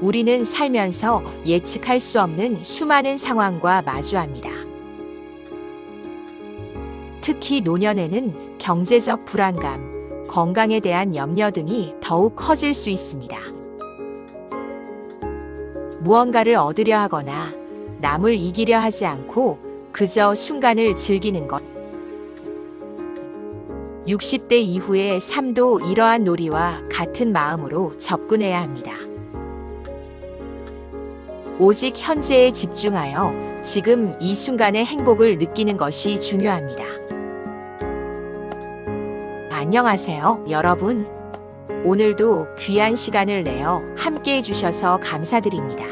우리는 살면서 예측할 수 없는 수많은 상황과 마주합니다. 특히 노년에는 경제적 불안감, 건강에 대한 염려 등이 더욱 커질 수 있습니다. 무언가를 얻으려 하거나 남을 이기려 하지 않고 그저 순간을 즐기는 것. 60대 이후의 삶도 이러한 놀이와 같은 마음으로 접근해야 합니다. 오직 현재에 집중하여 지금 이 순간의 행복을 느끼는 것이 중요합니다. 안녕하세요, 여러분. 오늘도 귀한 시간을 내어 함께 해주셔서 감사드립니다.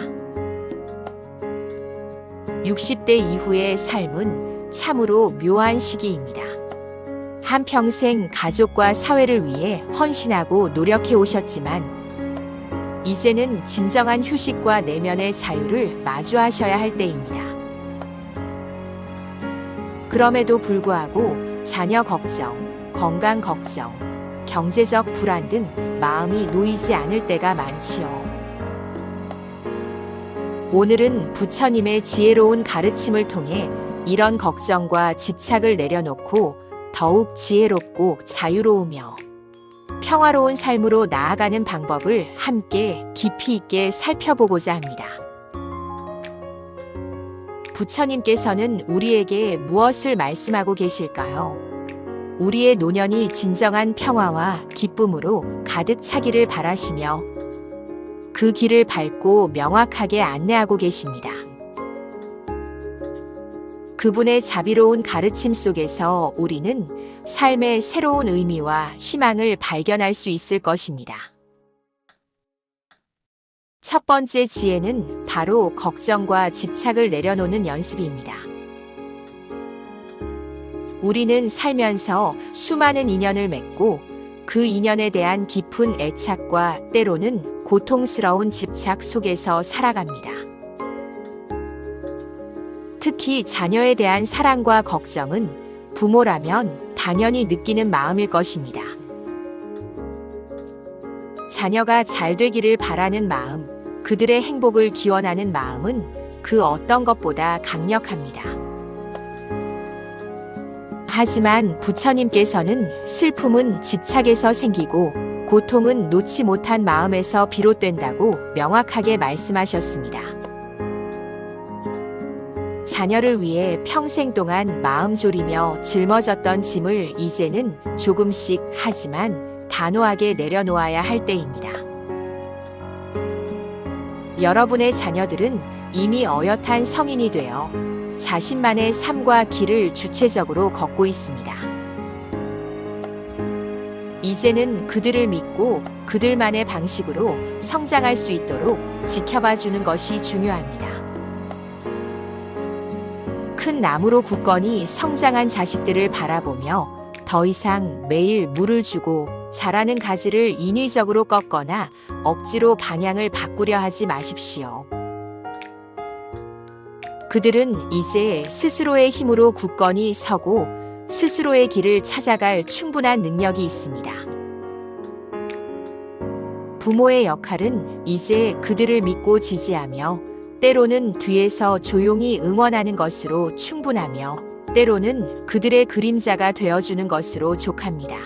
60대 이후의 삶은 참으로 묘한 시기입니다. 한평생 가족과 사회를 위해 헌신하고 노력해 오셨지만 이제는 진정한 휴식과 내면의 자유를 마주하셔야 할 때입니다. 그럼에도 불구하고 자녀 걱정, 건강 걱정, 경제적 불안 등 마음이 놓이지 않을 때가 많지요. 오늘은 부처님의 지혜로운 가르침을 통해 이런 걱정과 집착을 내려놓고 더욱 지혜롭고 자유로우며 평화로운 삶으로 나아가는 방법을 함께 깊이 있게 살펴보고자 합니다. 부처님께서는 우리에게 무엇을 말씀하고 계실까요? 우리의 노년이 진정한 평화와 기쁨으로 가득 차기를 바라시며 그 길을 밟고 명확하게 안내하고 계십니다. 그분의 자비로운 가르침 속에서 우리는 삶의 새로운 의미와 희망을 발견할 수 있을 것입니다. 첫 번째 지혜는 바로 걱정과 집착을 내려놓는 연습입니다. 우리는 살면서 수많은 인연을 맺고 그 인연에 대한 깊은 애착과 때로는 고통스러운 집착 속에서 살아갑니다. 특히 자녀에 대한 사랑과 걱정은 부모라면 당연히 느끼는 마음일 것입니다. 자녀가 잘 되기를 바라는 마음, 그들의 행복을 기원하는 마음은 그 어떤 것보다 강력합니다. 하지만 부처님께서는 슬픔은 집착에서 생기고 고통은 놓지 못한 마음에서 비롯된다고 명확하게 말씀하셨습니다. 자녀를 위해 평생 동안 마음 졸이며 짊어졌던 짐을 이제는 조금씩 하지만 단호하게 내려놓아야 할 때입니다. 여러분의 자녀들은 이미 어엿한 성인이 되어 자신만의 삶과 길을 주체적으로 걷고 있습니다. 이제는 그들을 믿고 그들만의 방식으로 성장할 수 있도록 지켜봐 주는 것이 중요합니다. 큰 나무로 굳건히 성장한 자식들을 바라보며 더 이상 매일 물을 주고 자라는 가지를 인위적으로 꺾거나 억지로 방향을 바꾸려 하지 마십시오. 그들은 이제 스스로의 힘으로 굳건히 서고 스스로의 길을 찾아갈 충분한 능력이 있습니다. 부모의 역할은 이제 그들을 믿고 지지하며 때로는 뒤에서 조용히 응원하는 것으로 충분하며 때로는 그들의 그림자가 되어주는 것으로 족합니다.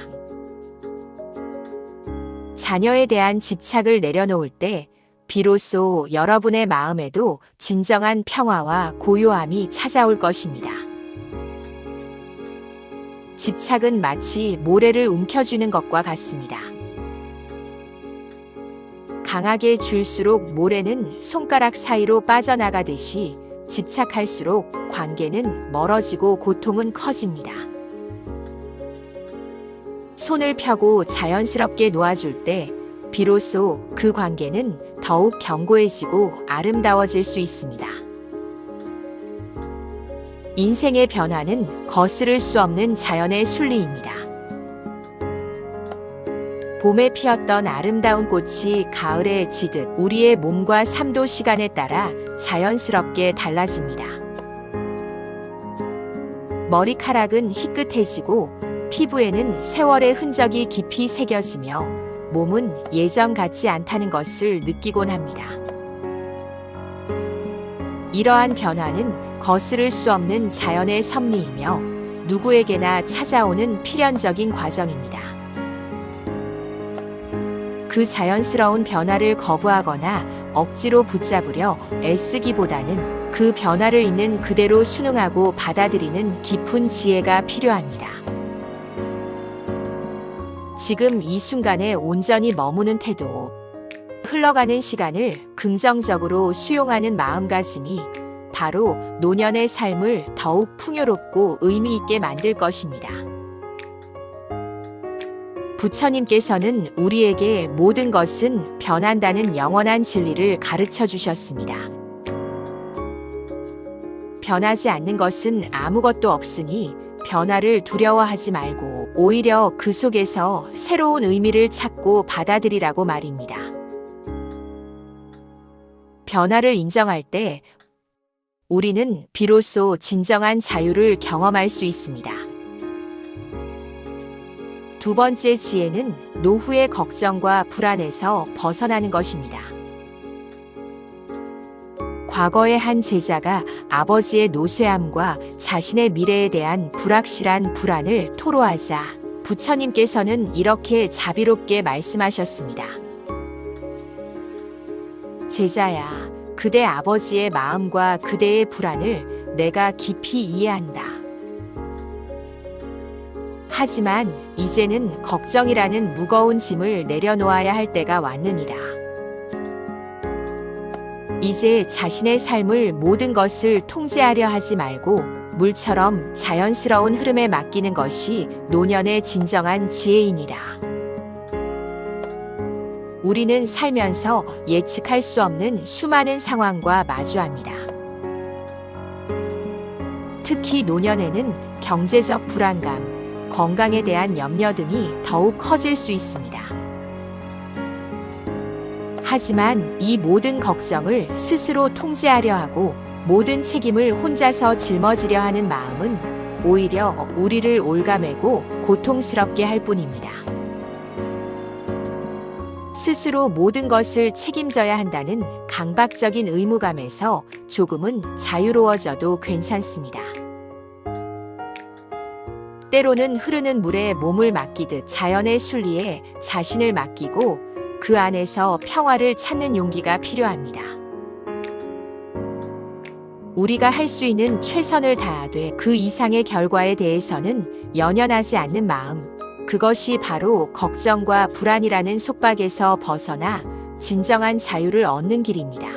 자녀에 대한 집착을 내려놓을 때 비로소 여러분의 마음에도 진정한 평화와 고요함이 찾아올 것입니다. 집착은 마치 모래를 움켜쥐는 것과 같습니다. 강하게 줄수록 모래는 손가락 사이로 빠져나가듯이 집착할수록 관계는 멀어지고 고통은 커집니다. 손을 펴고 자연스럽게 놓아줄 때 비로소 그 관계는 더욱 견고해지고 아름다워질 수 있습니다. 인생의 변화는 거스를 수 없는 자연의 순리입니다. 봄에 피었던 아름다운 꽃이 가을에 지듯 우리의 몸과 삶도 시간에 따라 자연스럽게 달라집니다. 머리카락은 희끗해지고 피부에는 세월의 흔적이 깊이 새겨지며 몸은 예전 같지 않다는 것을 느끼곤 합니다. 이러한 변화는 거스를 수 없는 자연의 섭리이며 누구에게나 찾아오는 필연적인 과정입니다. 그 자연스러운 변화를 거부하거나 억지로 붙잡으려 애쓰기보다는 그 변화를 있는 그대로 순응하고 받아들이는 깊은 지혜가 필요합니다. 지금 이 순간에 온전히 머무는 태도, 흘러가는 시간을 긍정적으로 수용하는 마음가짐이 바로 노년의 삶을 더욱 풍요롭고 의미 있게 만들 것입니다. 부처님께서는 우리에게 모든 것은 변한다는 영원한 진리를 가르쳐 주셨습니다. 변하지 않는 것은 아무것도 없으니 변화를 두려워하지 말고 오히려 그 속에서 새로운 의미를 찾고 받아들이라고 말입니다. 변화를 인정할 때 우리는 비로소 진정한 자유를 경험할 수 있습니다. 두 번째 지혜는 노후의 걱정과 불안에서 벗어나는 것입니다. 과거의 한 제자가 아버지의 노쇠함과 자신의 미래에 대한 불확실한 불안을 토로하자 부처님께서는 이렇게 자비롭게 말씀하셨습니다. 제자야, 그대 아버지의 마음과 그대의 불안을 내가 깊이 이해한다. 하지만 이제는 걱정이라는 무거운 짐을 내려놓아야 할 때가 왔느니라. 이제 자신의 삶을 모든 것을 통제하려 하지 말고 물처럼 자연스러운 흐름에 맡기는 것이 노년의 진정한 지혜이니라. 우리는 살면서 예측할 수 없는 수많은 상황과 마주합니다. 특히 노년에는 경제적 불안감, 건강에 대한 염려 등이 더욱 커질 수 있습니다. 하지만 이 모든 걱정을 스스로 통제하려 하고 모든 책임을 혼자서 짊어지려 하는 마음은 오히려 우리를 올가매고 고통스럽게 할 뿐입니다. 스스로 모든 것을 책임져야 한다는 강박적인 의무감에서 조금은 자유로워져도 괜찮습니다. 때로는 흐르는 물에 몸을 맡기듯 자연의 순리에 자신을 맡기고 그 안에서 평화를 찾는 용기가 필요합니다. 우리가 할 수 있는 최선을 다하되 그 이상의 결과에 대해서는 연연하지 않는 마음, 그것이 바로 걱정과 불안이라는 속박에서 벗어나 진정한 자유를 얻는 길입니다.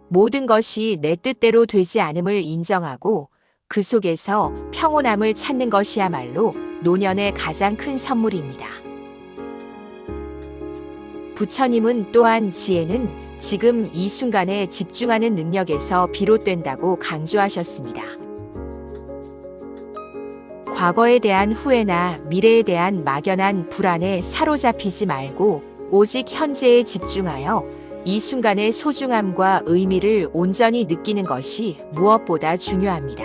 모든 것이 내 뜻대로 되지 않음을 인정하고 그 속에서 평온함을 찾는 것이야말로 노년의 가장 큰 선물입니다. 부처님은 또한 지혜는 지금 이 순간에 집중하는 능력에서 비롯된다고 강조하셨습니다. 과거에 대한 후회나 미래에 대한 막연한 불안에 사로잡히지 말고 오직 현재에 집중하여 이 순간의 소중함과 의미를 온전히 느끼는 것이 무엇보다 중요합니다.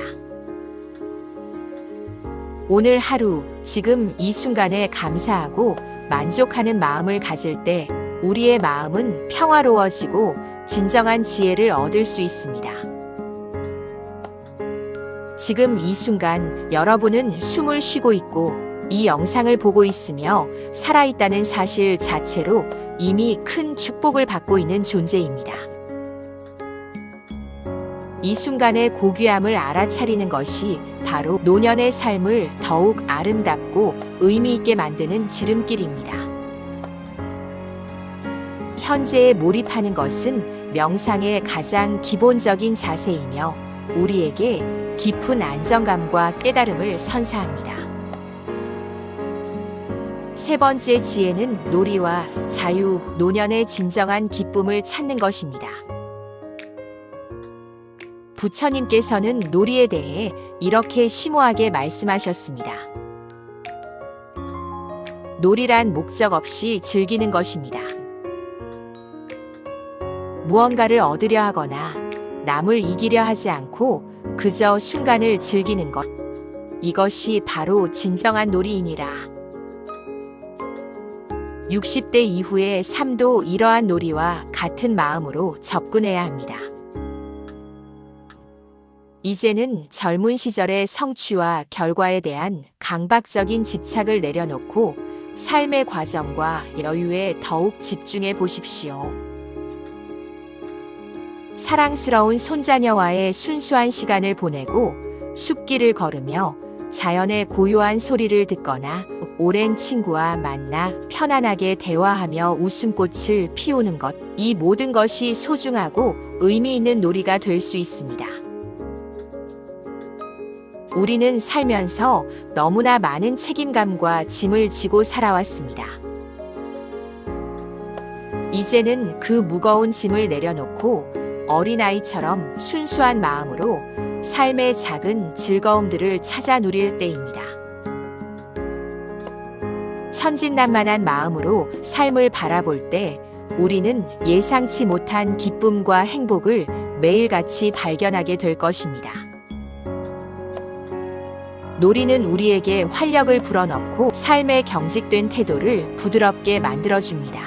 오늘 하루, 지금 이 순간에 감사하고 만족하는 마음을 가질 때 우리의 마음은 평화로워지고 진정한 지혜를 얻을 수 있습니다. 지금 이 순간 여러분은 숨을 쉬고 있고 이 영상을 보고 있으며 살아있다는 사실 자체로 이미 큰 축복을 받고 있는 존재입니다. 이 순간의 고귀함을 알아차리는 것이 바로 노년의 삶을 더욱 아름답고 의미 있게 만드는 지름길입니다. 현재에 몰입하는 것은 명상의 가장 기본적인 자세이며 우리에게 깊은 안정감과 깨달음을 선사합니다. 세 번째 지혜는 놀이와 자유, 노년의 진정한 기쁨을 찾는 것입니다. 부처님께서는 놀이에 대해 이렇게 심오하게 말씀하셨습니다. 놀이란 목적 없이 즐기는 것입니다. 무언가를 얻으려 하거나 남을 이기려 하지 않고 그저 순간을 즐기는 것. 이것이 바로 진정한 놀이이니라. 60대 이후의 삶도 이러한 놀이와 같은 마음으로 접근해야 합니다. 이제는 젊은 시절의 성취와 결과에 대한 강박적인 집착을 내려놓고 삶의 과정과 여유에 더욱 집중해 보십시오. 사랑스러운 손자녀와의 순수한 시간을 보내고 숲길을 걸으며 자연의 고요한 소리를 듣거나 오랜 친구와 만나 편안하게 대화하며 웃음꽃을 피우는 것, 이 모든 것이 소중하고 의미 있는 놀이가 될 수 있습니다. 우리는 살면서 너무나 많은 책임감과 짐을 지고 살아왔습니다. 이제는 그 무거운 짐을 내려놓고 어린아이처럼 순수한 마음으로 삶의 작은 즐거움들을 찾아 누릴 때입니다. 천진난만한 마음으로 삶을 바라볼 때 우리는 예상치 못한 기쁨과 행복을 매일같이 발견하게 될 것입니다. 놀이는 우리에게 활력을 불어넣고 삶의 경직된 태도를 부드럽게 만들어줍니다.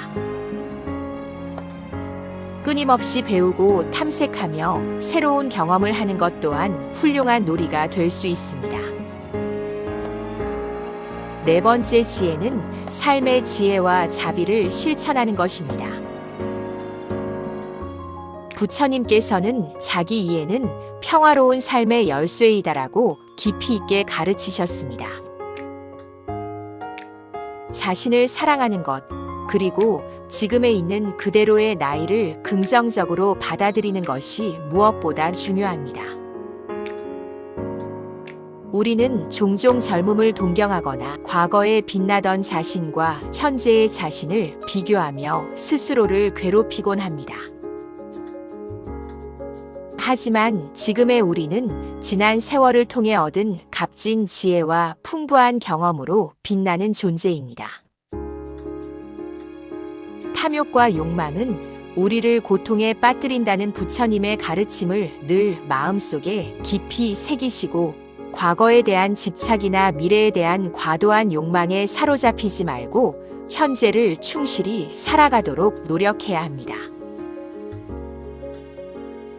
끊임없이 배우고 탐색하며 새로운 경험을 하는 것 또한 훌륭한 놀이가 될 수 있습니다. 네 번째 지혜는 삶의 지혜와 자비를 실천하는 것입니다. 부처님께서는 자기 이해는 평화로운 삶의 열쇠이다라고 깊이 있게 가르치셨습니다. 자신을 사랑하는 것, 그리고 지금에 있는 그대로의 나이를 긍정적으로 받아들이는 것이 무엇보다 중요합니다. 우리는 종종 젊음을 동경하거나 과거에 빛나던 자신과 현재의 자신을 비교하며 스스로를 괴롭히곤 합니다. 하지만 지금의 우리는 지난 세월을 통해 얻은 값진 지혜와 풍부한 경험으로 빛나는 존재입니다. 탐욕과 욕망은 우리를 고통에 빠뜨린다는 부처님의 가르침을 늘 마음속에 깊이 새기시고 과거에 대한 집착이나 미래에 대한 과도한 욕망에 사로잡히지 말고 현재를 충실히 살아가도록 노력해야 합니다.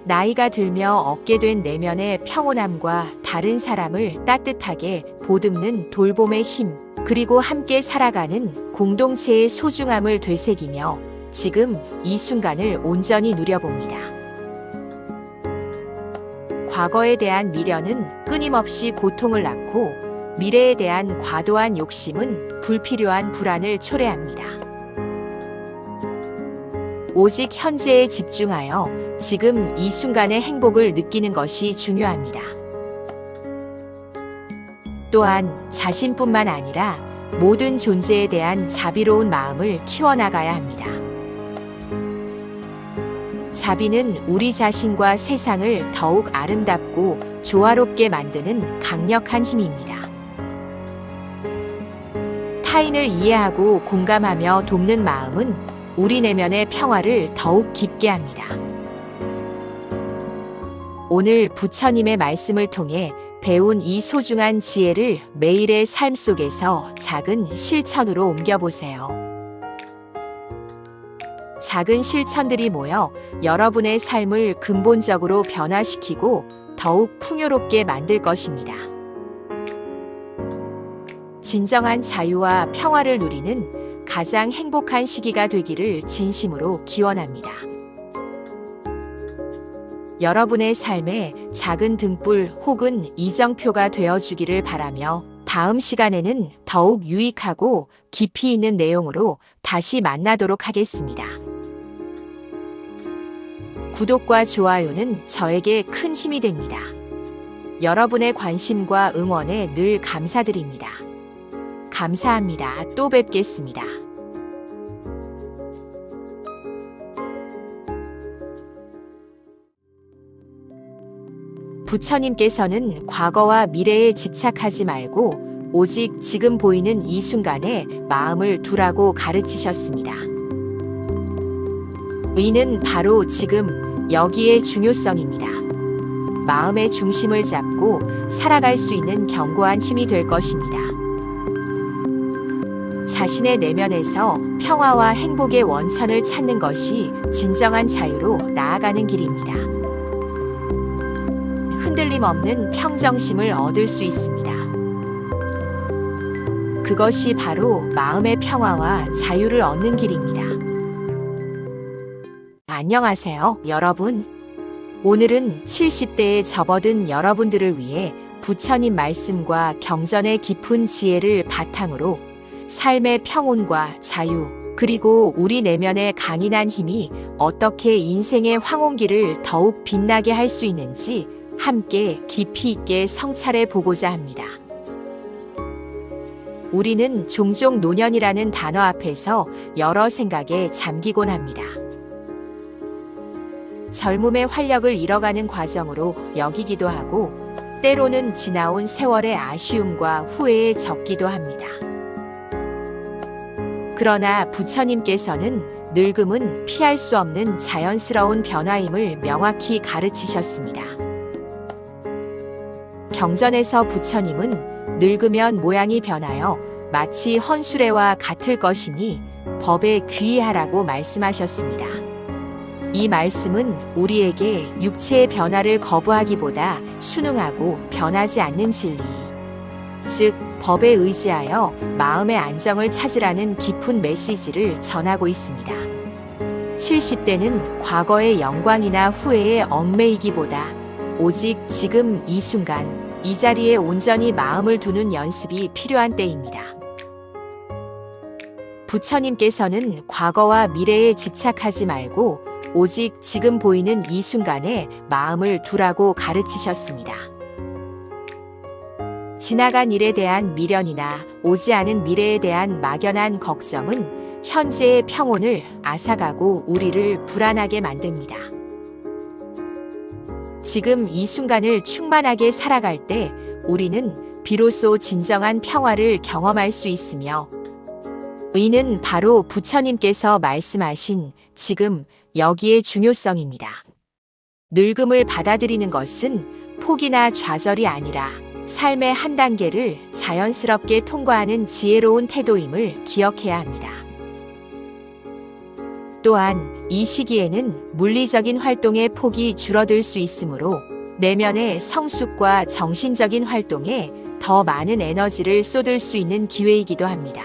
나이가 들며 얻게 된 내면의 평온함과 다른 사람을 따뜻하게 보듬는 돌봄의 힘, 그리고 함께 살아가는 공동체의 소중함을 되새기며 지금 이 순간을 온전히 누려봅니다. 과거에 대한 미련은 끊임없이 고통을 낳고 미래에 대한 과도한 욕심은 불필요한 불안을 초래합니다. 오직 현재에 집중하여 지금 이 순간의 행복을 느끼는 것이 중요합니다. 또한 자신뿐만 아니라 모든 존재에 대한 자비로운 마음을 키워나가야 합니다. 자비는 우리 자신과 세상을 더욱 아름답고 조화롭게 만드는 강력한 힘입니다. 타인을 이해하고 공감하며 돕는 마음은 우리 내면의 평화를 더욱 깊게 합니다. 오늘 부처님의 말씀을 통해 배운 이 소중한 지혜를 매일의 삶 속에서 작은 실천으로 옮겨보세요. 작은 실천들이 모여 여러분의 삶을 근본적으로 변화시키고 더욱 풍요롭게 만들 것입니다. 진정한 자유와 평화를 누리는 가장 행복한 시기가 되기를 진심으로 기원합니다. 여러분의 삶에 작은 등불 혹은 이정표가 되어주기를 바라며 다음 시간에는 더욱 유익하고 깊이 있는 내용으로 다시 만나도록 하겠습니다. 구독과 좋아요는 저에게 큰 힘이 됩니다. 여러분의 관심과 응원에 늘 감사드립니다. 감사합니다. 또 뵙겠습니다. 부처님께서는 과거와 미래에 집착하지 말고 오직 지금 보이는 이 순간에 마음을 두라고 가르치셨습니다. 의는 바로 지금 여기의 중요성입니다. 마음의 중심을 잡고 살아갈 수 있는 견고한 힘이 될 것입니다. 자신의 내면에서 평화와 행복의 원천을 찾는 것이 진정한 자유로 나아가는 길입니다. 흔들림 없는 평정심을 얻을 수 있습니다. 그것이 바로 마음의 평화와 자유를 얻는 길입니다. 안녕하세요, 여러분. 오늘은 70대에 접어든 여러분들을 위해 부처님 말씀과 경전의 깊은 지혜를 바탕으로 삶의 평온과 자유, 그리고 우리 내면의 강인한 힘이 어떻게 인생의 황혼길을 더욱 빛나게 할 수 있는지 함께 깊이 있게 성찰해 보고자 합니다. 우리는 종종 노년이라는 단어 앞에서 여러 생각에 잠기곤 합니다. 젊음의 활력을 잃어가는 과정으로 여기기도 하고, 때로는 지나온 세월의 아쉬움과 후회에 적기도 합니다. 그러나 부처님께서는 늙음은 피할 수 없는 자연스러운 변화임을 명확히 가르치셨습니다. 경전에서 부처님은 늙으면 모양이 변하여 마치 헌수레와 같을 것이니 법에 귀의하라고 말씀하셨습니다. 이 말씀은 우리에게 육체의 변화를 거부하기보다 순응하고 변하지 않는 진리, 즉 법에 의지하여 마음의 안정을 찾으라는 깊은 메시지를 전하고 있습니다. 70대는 과거의 영광이나 후회에 얽매이기보다 오직 지금 이 순간, 이 자리에 온전히 마음을 두는 연습이 필요한 때입니다. 부처님께서는 과거와 미래에 집착하지 말고 오직 지금 보이는 이 순간에 마음을 두라고 가르치셨습니다. 지나간 일에 대한 미련이나 오지 않은 미래에 대한 막연한 걱정은 현재의 평온을 앗아가고 우리를 불안하게 만듭니다. 지금 이 순간을 충만하게 살아갈 때 우리는 비로소 진정한 평화를 경험할 수 있으며, 이는 바로 부처님께서 말씀하신 지금 여기의 중요성입니다. 늙음을 받아들이는 것은 포기나 좌절이 아니라 삶의 한 단계를 자연스럽게 통과하는 지혜로운 태도임을 기억해야 합니다. 또한 이 시기에는 물리적인 활동의 폭이 줄어들 수 있으므로 내면의 성숙과 정신적인 활동에 더 많은 에너지를 쏟을 수 있는 기회이기도 합니다.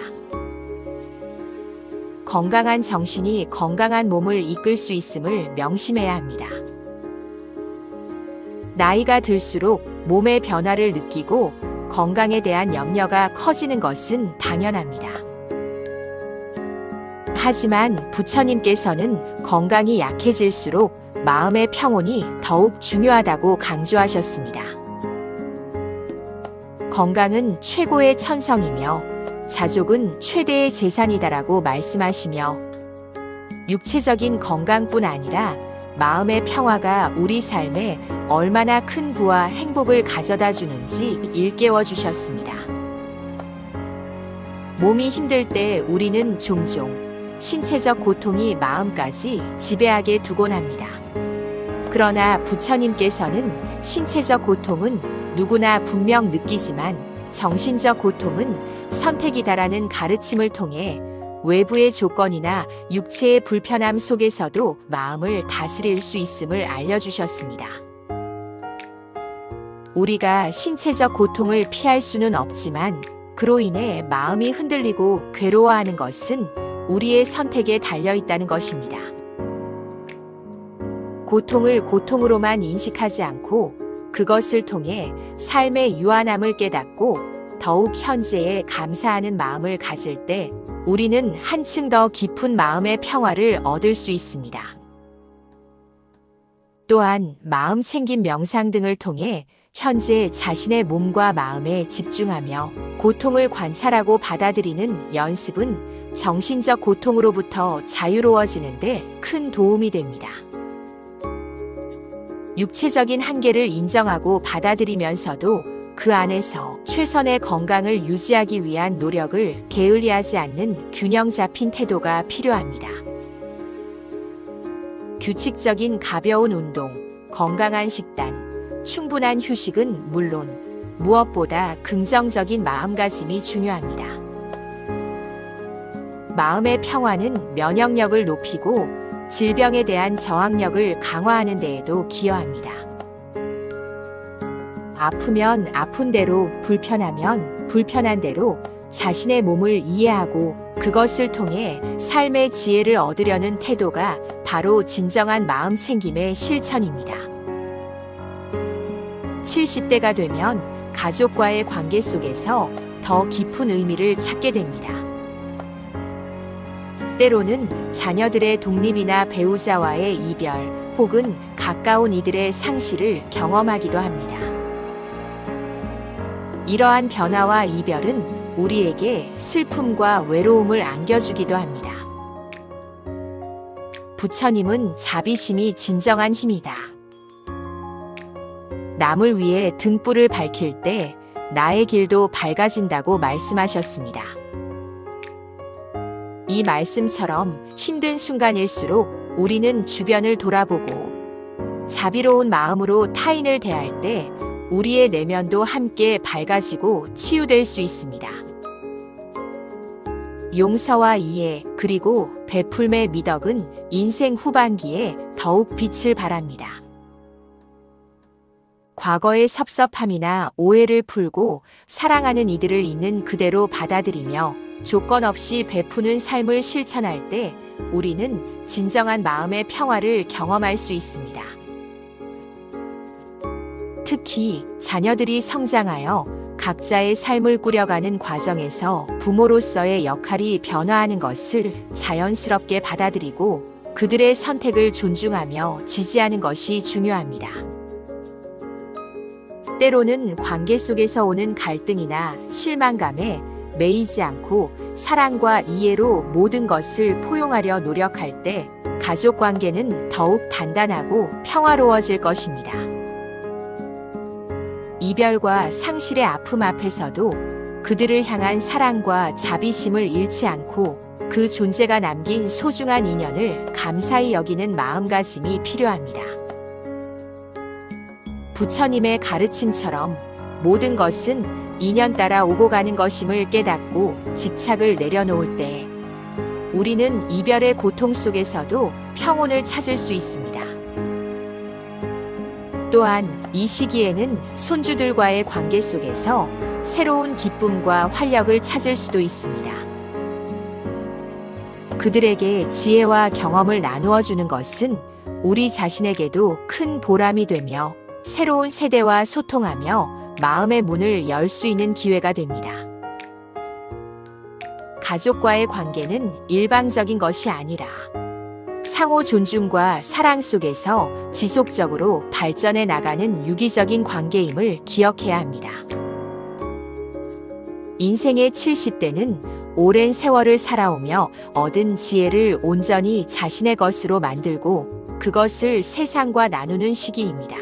건강한 정신이 건강한 몸을 이끌 수 있음을 명심해야 합니다. 나이가 들수록 몸의 변화를 느끼고 건강에 대한 염려가 커지는 것은 당연합니다. 하지만 부처님께서는 건강이 약해질수록 마음의 평온이 더욱 중요하다고 강조하셨습니다. 건강은 최고의 천성이며 자족은 최대의 재산이다라고 말씀하시며, 육체적인 건강뿐 아니라 마음의 평화가 우리 삶에 얼마나 큰 부와 행복을 가져다 주는지 일깨워 주셨습니다. 몸이 힘들 때 우리는 종종 신체적 고통이 마음까지 지배하게 두곤 합니다. 그러나 부처님께서는 신체적 고통은 누구나 분명 느끼지만 정신적 고통은 선택이다라는 가르침을 통해 외부의 조건이나 육체의 불편함 속에서도 마음을 다스릴 수 있음을 알려주셨습니다. 우리가 신체적 고통을 피할 수는 없지만 그로 인해 마음이 흔들리고 괴로워하는 것은 우리의 선택에 달려있다는 것입니다. 고통을 고통으로만 인식하지 않고 그것을 통해 삶의 유한함을 깨닫고 더욱 현재에 감사하는 마음을 가질 때 우리는 한층 더 깊은 마음의 평화를 얻을 수 있습니다. 또한 마음 챙김 명상 등을 통해 현재 자신의 몸과 마음에 집중하며 고통을 관찰하고 받아들이는 연습은 정신적 고통으로부터 자유로워지는 데 큰 도움이 됩니다. 육체적인 한계를 인정하고 받아들이면서도 그 안에서 최선의 건강을 유지하기 위한 노력을 게을리하지 않는 균형 잡힌 태도가 필요합니다. 규칙적인 가벼운 운동, 건강한 식단, 충분한 휴식은 물론 무엇보다 긍정적인 마음가짐이 중요합니다. 마음의 평화는 면역력을 높이고 질병에 대한 저항력을 강화하는 데에도 기여합니다. 아프면 아픈 대로, 불편하면 불편한 대로 자신의 몸을 이해하고 그것을 통해 삶의 지혜를 얻으려는 태도가 바로 진정한 마음 챙김의 실천입니다. 70대가 되면 가족과의 관계 속에서 더 깊은 의미를 찾게 됩니다. 때로는 자녀들의 독립이나 배우자와의 이별 혹은 가까운 이들의 상실을 경험하기도 합니다. 이러한 변화와 이별은 우리에게 슬픔과 외로움을 안겨주기도 합니다. 부처님은 자비심이 진정한 힘이다. 남을 위해 등불을 밝힐 때 나의 길도 밝아진다고 말씀하셨습니다. 이 말씀처럼 힘든 순간일수록 우리는 주변을 돌아보고 자비로운 마음으로 타인을 대할 때 우리의 내면도 함께 밝아지고 치유될 수 있습니다. 용서와 이해 그리고 베풀매 미덕은 인생 후반기에 더욱 빛을 발합니다. 과거의 섭섭함이나 오해를 풀고 사랑하는 이들을 있는 그대로 받아들이며 조건 없이 베푸는 삶을 실천할 때 우리는 진정한 마음의 평화를 경험할 수 있습니다. 특히 자녀들이 성장하여 각자의 삶을 꾸려가는 과정에서 부모로서의 역할이 변화하는 것을 자연스럽게 받아들이고 그들의 선택을 존중하며 지지하는 것이 중요합니다. 때로는 관계 속에서 오는 갈등이나 실망감에 매이지 않고 사랑과 이해로 모든 것을 포용하려 노력할 때 가족 관계는 더욱 단단하고 평화로워질 것입니다. 이별과 상실의 아픔 앞에서도 그들을 향한 사랑과 자비심을 잃지 않고 그 존재가 남긴 소중한 인연을 감사히 여기는 마음가짐이 필요합니다. 부처님의 가르침처럼 모든 것은 인연 따라 오고 가는 것임을 깨닫고 집착을 내려놓을 때 우리는 이별의 고통 속에서도 평온을 찾을 수 있습니다. 또한 이 시기에는 손주들과의 관계 속에서 새로운 기쁨과 활력을 찾을 수도 있습니다. 그들에게 지혜와 경험을 나누어 주는 것은 우리 자신에게도 큰 보람이 되며 새로운 세대와 소통하며 마음의 문을 열 수 있는 기회가 됩니다. 가족과의 관계는 일방적인 것이 아니라 상호 존중과 사랑 속에서 지속적으로 발전해 나가는 유기적인 관계임을 기억해야 합니다. 인생의 70대는 오랜 세월을 살아오며 얻은 지혜를 온전히 자신의 것으로 만들고 그것을 세상과 나누는 시기입니다.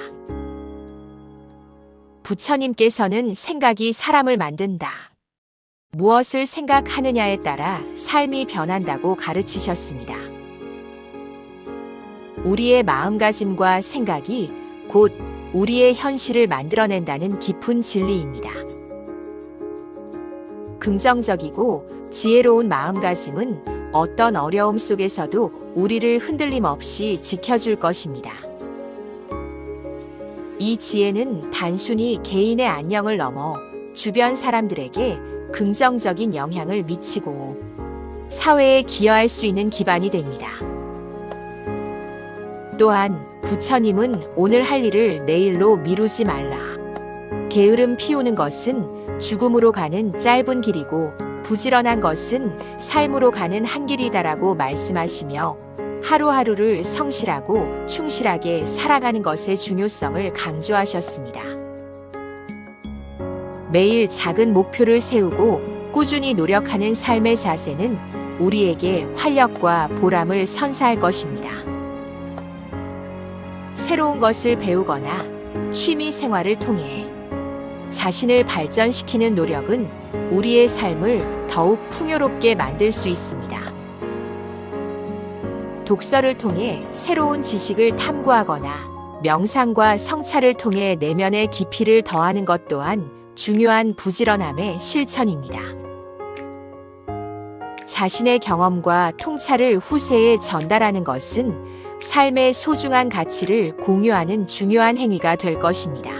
부처님께서는 생각이 사람을 만든다. 무엇을 생각하느냐에 따라 삶이 변한다고 가르치셨습니다. 우리의 마음가짐과 생각이 곧 우리의 현실을 만들어낸다는 깊은 진리입니다. 긍정적이고 지혜로운 마음가짐은 어떤 어려움 속에서도 우리를 흔들림 없이 지켜줄 것입니다. 이 지혜는 단순히 개인의 안녕을 넘어 주변 사람들에게 긍정적인 영향을 미치고 사회에 기여할 수 있는 기반이 됩니다. 또한 부처님은 오늘 할 일을 내일로 미루지 말라. 게으름 피우는 것은 죽음으로 가는 짧은 길이고 부지런한 것은 삶으로 가는 한 길이다라고 말씀하시며 하루하루를 성실하고 충실하게 살아가는 것의 중요성을 강조하셨습니다. 매일 작은 목표를 세우고 꾸준히 노력하는 삶의 자세는 우리에게 활력과 보람을 선사할 것입니다. 새로운 것을 배우거나 취미 생활을 통해 자신을 발전시키는 노력은 우리의 삶을 더욱 풍요롭게 만들 수 있습니다. 독서를 통해 새로운 지식을 탐구하거나 명상과 성찰을 통해 내면의 깊이를 더하는 것 또한 중요한 부지런함의 실천입니다. 자신의 경험과 통찰을 후세에 전달하는 것은 삶의 소중한 가치를 공유하는 중요한 행위가 될 것입니다.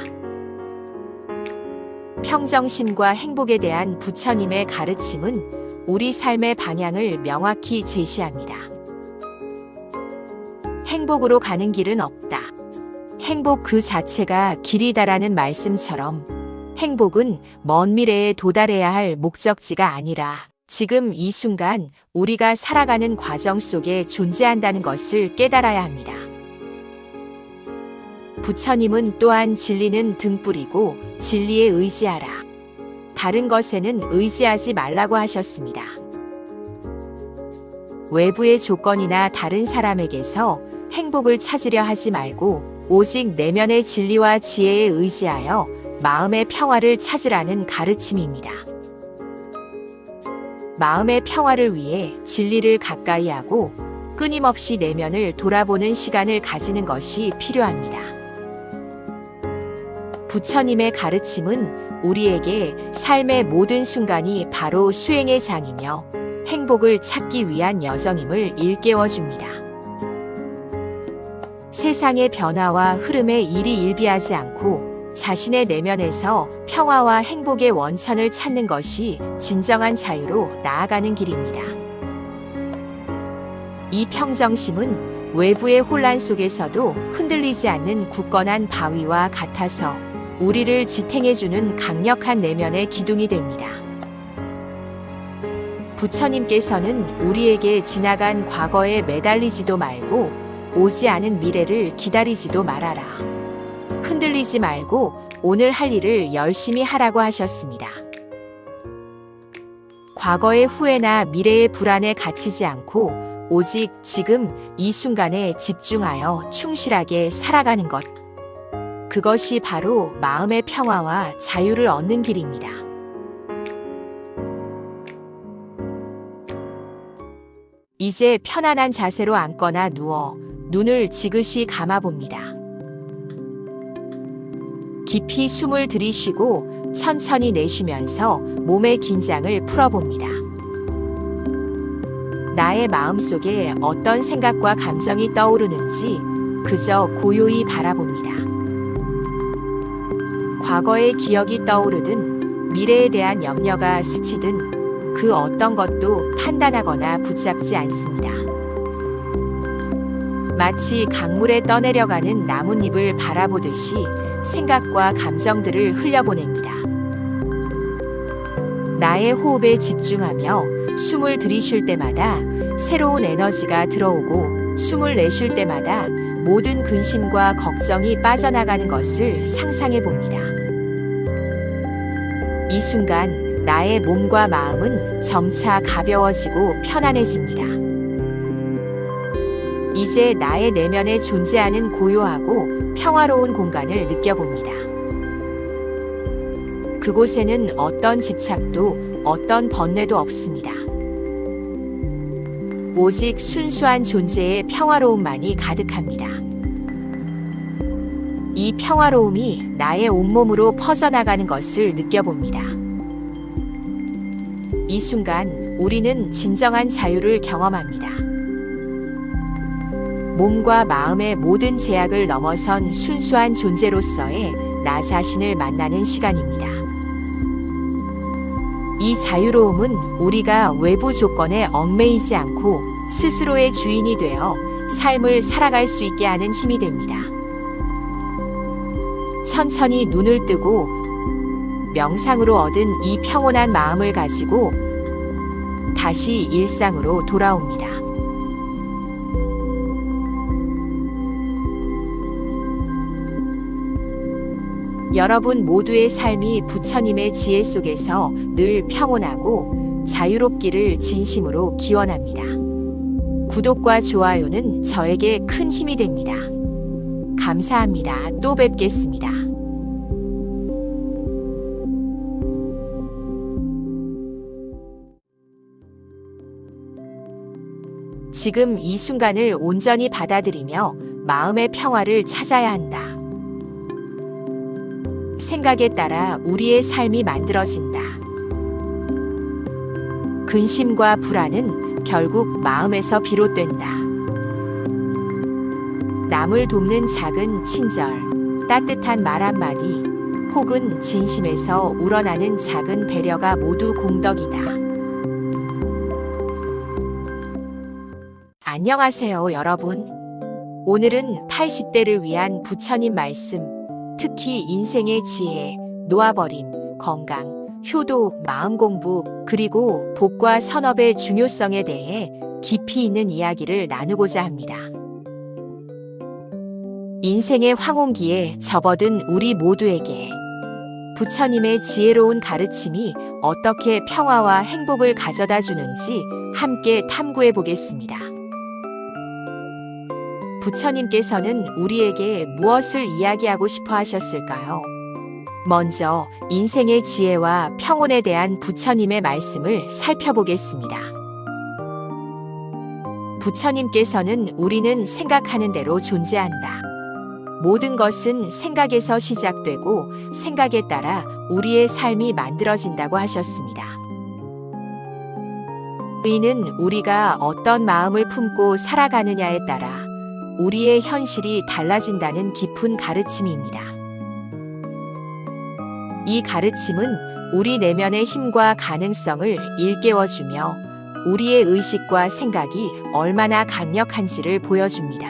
평정심과 행복에 대한 부처님의 가르침은 우리 삶의 방향을 명확히 제시합니다. 행복으로 가는 길은 없다. 행복 그 자체가 길이다라는 말씀처럼 행복은 먼 미래에 도달해야 할 목적지가 아니라 지금 이 순간 우리가 살아가는 과정 속에 존재한다는 것을 깨달아야 합니다. 부처님은 또한 진리는 등불이고 진리에 의지하라. 다른 것에는 의지하지 말라고 하셨습니다. 외부의 조건이나 다른 사람에게서 행복을 찾으려 하지 말고 오직 내면의 진리와 지혜에 의지하여 마음의 평화를 찾으라는 가르침입니다. 마음의 평화를 위해 진리를 가까이 하고 끊임없이 내면을 돌아보는 시간을 가지는 것이 필요합니다. 부처님의 가르침은 우리에게 삶의 모든 순간이 바로 수행의 장이며 행복을 찾기 위한 여정임을 일깨워줍니다. 세상의 변화와 흐름에 일이 일비하지 않고 자신의 내면에서 평화와 행복의 원천을 찾는 것이 진정한 자유로 나아가는 길입니다. 이 평정심은 외부의 혼란 속에서도 흔들리지 않는 굳건한 바위와 같아서 우리를 지탱해주는 강력한 내면의 기둥이 됩니다. 부처님께서는 우리에게 지나간 과거에 매달리지도 말고 오지 않은 미래를 기다리지도 말아라. 흔들리지 말고 오늘 할 일을 열심히 하라고 하셨습니다. 과거의 후회나 미래의 불안에 갇히지 않고 오직 지금 이 순간에 집중하여 충실하게 살아가는 것. 그것이 바로 마음의 평화와 자유를 얻는 길입니다. 이제 편안한 자세로 앉거나 누워 눈을 지그시 감아봅니다. 깊이 숨을 들이쉬고 천천히 내쉬면서 몸의 긴장을 풀어봅니다. 나의 마음속에 어떤 생각과 감정이 떠오르는지 그저 고요히 바라봅니다. 과거의 기억이 떠오르든 미래에 대한 염려가 스치든 그 어떤 것도 판단하거나 붙잡지 않습니다. 마치 강물에 떠내려가는 나뭇잎을 바라보듯이 생각과 감정들을 흘려보냅니다. 나의 호흡에 집중하며 숨을 들이쉴 때마다 새로운 에너지가 들어오고 숨을 내쉴 때마다 모든 근심과 걱정이 빠져나가는 것을 상상해 봅니다. 이 순간 나의 몸과 마음은 점차 가벼워지고 편안해집니다. 이제 나의 내면에 존재하는 고요하고 평화로운 공간을 느껴봅니다. 그곳에는 어떤 집착도 어떤 번뇌도 없습니다. 오직 순수한 존재의 평화로움만이 가득합니다. 이 평화로움이 나의 온몸으로 퍼져나가는 것을 느껴봅니다. 이 순간 우리는 진정한 자유를 경험합니다. 몸과 마음의 모든 제약을 넘어선 순수한 존재로서의 나 자신을 만나는 시간입니다. 이 자유로움은 우리가 외부 조건에 얽매이지 않고 스스로의 주인이 되어 삶을 살아갈 수 있게 하는 힘이 됩니다. 천천히 눈을 뜨고 명상으로 얻은 이 평온한 마음을 가지고 다시 일상으로 돌아옵니다. 여러분 모두의 삶이 부처님의 지혜 속에서 늘 평온하고 자유롭기를 진심으로 기원합니다. 구독과 좋아요는 저에게 큰 힘이 됩니다. 감사합니다. 또 뵙겠습니다. 지금 이 순간을 온전히 받아들이며 마음의 평화를 찾아야 한다. 생각에 따라 우리의 삶이 만들어진다. 근심과 불안은 결국 마음에서 비롯된다. 남을 돕는 작은 친절, 따뜻한 말 한마디, 혹은 진심에서 우러나는 작은 배려가 모두 공덕이다. 안녕하세요, 여러분. 오늘은 80대를 위한 부처님 말씀, 특히 인생의 지혜, 놓아버림, 건강, 효도, 마음 공부, 그리고 복과 선업의 중요성에 대해 깊이 있는 이야기를 나누고자 합니다. 인생의 황혼기에 접어든 우리 모두에게 부처님의 지혜로운 가르침이 어떻게 평화와 행복을 가져다 주는지 함께 탐구해 보겠습니다. 부처님께서는 우리에게 무엇을 이야기하고 싶어 하셨을까요? 먼저 인생의 지혜와 평온에 대한 부처님의 말씀을 살펴보겠습니다. 부처님께서는 우리는 생각하는 대로 존재한다. 모든 것은 생각에서 시작되고 생각에 따라 우리의 삶이 만들어진다고 하셨습니다. 이는 우리가 어떤 마음을 품고 살아가느냐에 따라 우리의 현실이 달라진다는 깊은 가르침입니다. 이 가르침은 우리 내면의 힘과 가능성을 일깨워주며 우리의 의식과 생각이 얼마나 강력한지를 보여줍니다.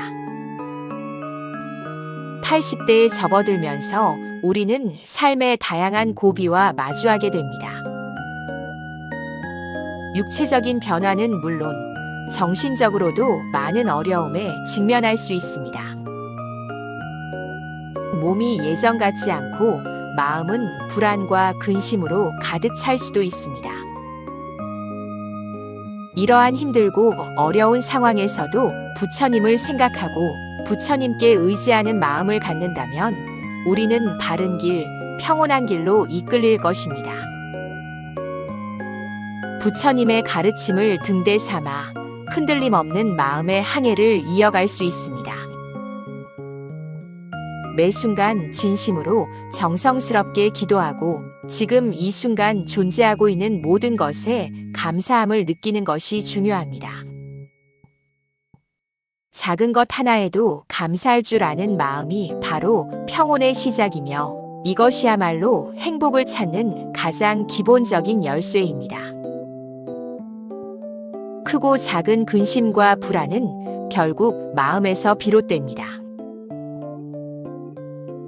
80대에 접어들면서 우리는 삶의 다양한 고비와 마주하게 됩니다. 육체적인 변화는 물론 정신적으로도 많은 어려움에 직면할 수 있습니다. 몸이 예전 같지 않고 마음은 불안과 근심으로 가득 찰 수도 있습니다. 이러한 힘들고 어려운 상황에서도 부처님을 생각하고 부처님께 의지하는 마음을 갖는다면 우리는 바른 길, 평온한 길로 이끌릴 것입니다. 부처님의 가르침을 등대 삼아 흔들림 없는 마음의 항해를 이어갈 수 있습니다. 매 순간 진심으로 정성스럽게 기도하고 지금 이 순간 존재하고 있는 모든 것에 감사함을 느끼는 것이 중요합니다. 작은 것 하나에도 감사할 줄 아는 마음이 바로 평온의 시작이며 이것이야말로 행복을 찾는 가장 기본적인 열쇠입니다. 크고 작은 근심과 불안은 결국 마음에서 비롯됩니다.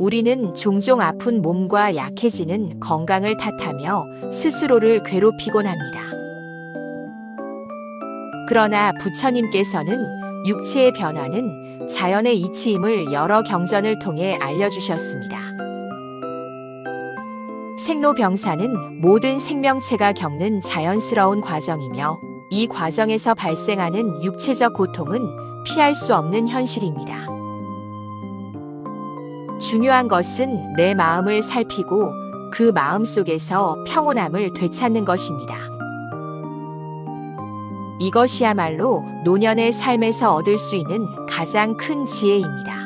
우리는 종종 아픈 몸과 약해지는 건강을 탓하며 스스로를 괴롭히곤 합니다. 그러나 부처님께서는 육체의 변화는 자연의 이치임을 여러 경전을 통해 알려주셨습니다. 생로병사는 모든 생명체가 겪는 자연스러운 과정이며 이 과정에서 발생하는 육체적 고통은 피할 수 없는 현실입니다. 중요한 것은 내 마음을 살피고 그 마음 속에서 평온함을 되찾는 것입니다. 이것이야말로 노년의 삶에서 얻을 수 있는 가장 큰 지혜입니다.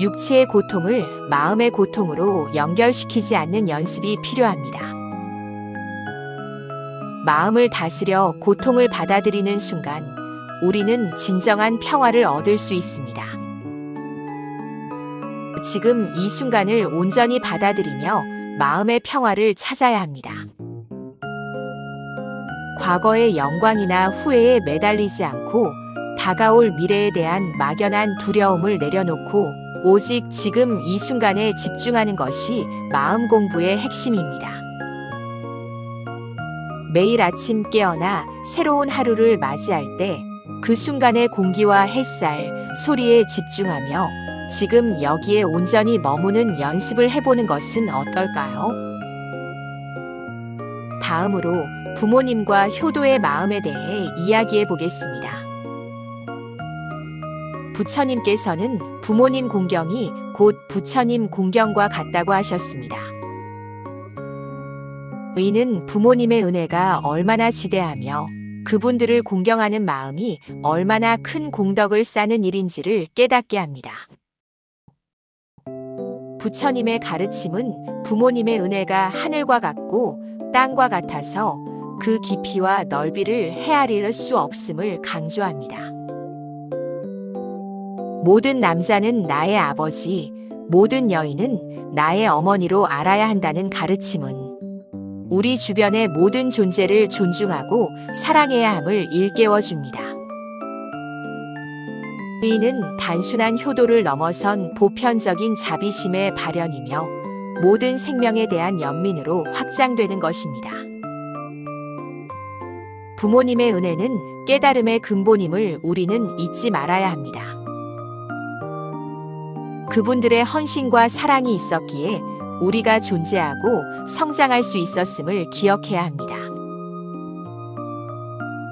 육체의 고통을 마음의 고통으로 연결시키지 않는 연습이 필요합니다. 마음을 다스려 고통을 받아들이는 순간 우리는 진정한 평화를 얻을 수 있습니다. 지금 이 순간을 온전히 받아들이며 마음의 평화를 찾아야 합니다. 과거의 영광이나 후회에 매달리지 않고 다가올 미래에 대한 막연한 두려움을 내려놓고 오직 지금 이 순간에 집중하는 것이 마음 공부의 핵심입니다. 매일 아침 깨어나 새로운 하루를 맞이할 때 그 순간의 공기와 햇살, 소리에 집중하며 지금 여기에 온전히 머무는 연습을 해보는 것은 어떨까요? 다음으로 부모님과 효도의 마음에 대해 이야기해 보겠습니다. 부처님께서는 부모님 공경이 곧 부처님 공경과 같다고 하셨습니다. 이는 부모님의 은혜가 얼마나 지대하며 그분들을 공경하는 마음이 얼마나 큰 공덕을 쌓는 일인지를 깨닫게 합니다. 부처님의 가르침은 부모님의 은혜가 하늘과 같고 땅과 같아서 그 깊이와 넓이를 헤아릴 수 없음을 강조합니다. 모든 남자는 나의 아버지, 모든 여인은 나의 어머니로 알아야 한다는 가르침은 우리 주변의 모든 존재를 존중하고 사랑해야 함을 일깨워 줍니다. 의는 단순한 효도를 넘어선 보편적인 자비심의 발현이며 모든 생명에 대한 연민으로 확장되는 것입니다. 부모님의 은혜는 깨달음의 근본임을 우리는 잊지 말아야 합니다. 그분들의 헌신과 사랑이 있었기에 우리가 존재하고 성장할 수 있었음을 기억해야 합니다.